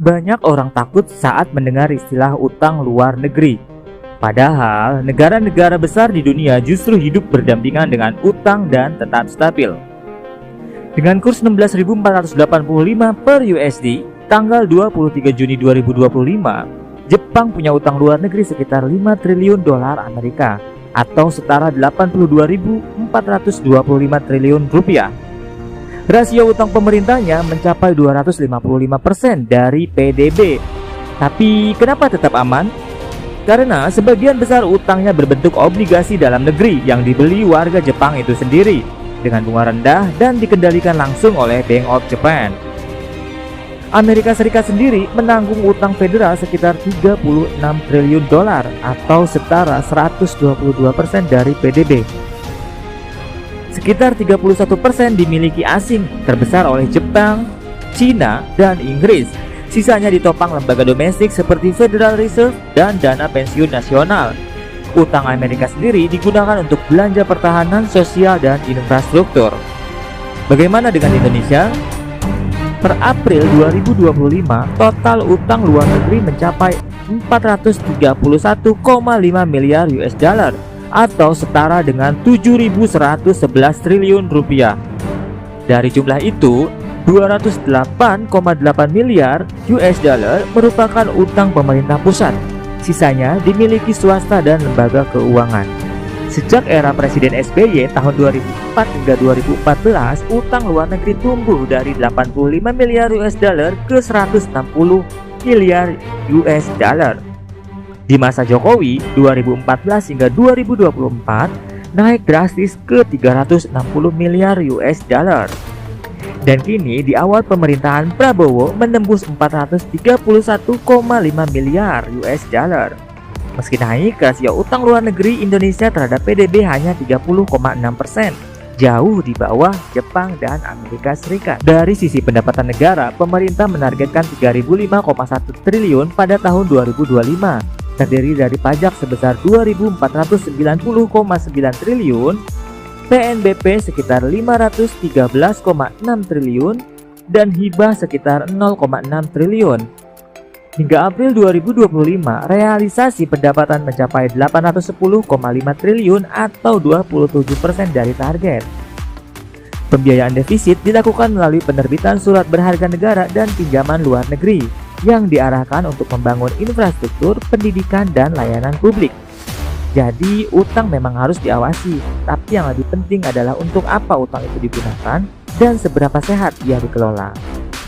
Banyak orang takut saat mendengar istilah utang luar negeri. Padahal negara-negara besar di dunia justru hidup berdampingan dengan utang dan tetap stabil. Dengan kurs 16.485 per USD tanggal 23 Juni 2025, Jepang punya utang luar negeri sekitar 5 triliun dolar Amerika atau setara 82.425 triliun rupiah. Rasio utang pemerintahnya mencapai 255% dari PDB. Tapi kenapa tetap aman? Karena sebagian besar utangnya berbentuk obligasi dalam negeri yang dibeli warga Jepang itu sendiri dengan bunga rendah dan dikendalikan langsung oleh Bank of Japan. Amerika Serikat sendiri menanggung utang federal sekitar 36 triliun dolar atau setara 122% dari PDB. Sekitar 31% dimiliki asing, terbesar oleh Jepang, Cina, dan Inggris. Sisanya ditopang lembaga domestik seperti Federal Reserve dan dana pensiun nasional. Utang Amerika sendiri digunakan untuk belanja pertahanan, sosial, dan infrastruktur. Bagaimana dengan Indonesia? Per April 2025, total utang luar negeri mencapai 431,5 miliar US dollar atau setara dengan 7.111 triliun rupiah. Dari jumlah itu, 208,8 miliar US dollar merupakan utang pemerintah pusat. Sisanya dimiliki swasta dan lembaga keuangan. Sejak era Presiden SBY tahun 2004 hingga 2014, utang luar negeri tumbuh dari 85 miliar US dollar ke 160 miliar US dollar. Di masa Jokowi 2014 hingga 2024 naik drastis ke 360 miliar US dollar. Dan kini di awal pemerintahan Prabowo menembus 431,5 miliar US dollar. Meski naik, rasio utang luar negeri Indonesia terhadap PDB hanya 30,6%, jauh di bawah Jepang dan Amerika Serikat. Dari sisi pendapatan negara, pemerintah menargetkan 3.005,1 triliun pada tahun 2025. Terdiri dari pajak sebesar 2.490,9 triliun, PNBP sekitar 513,6 triliun, dan hibah sekitar 0,6 triliun. Hingga April 2025, realisasi pendapatan mencapai 810,5 triliun atau 27% dari target. Pembiayaan defisit dilakukan melalui penerbitan surat berharga negara dan pinjaman luar negeri yang diarahkan untuk membangun infrastruktur, pendidikan, dan layanan publik. Jadi utang memang harus diawasi, tapi yang lebih penting adalah untuk apa utang itu digunakan dan seberapa sehat ia dikelola.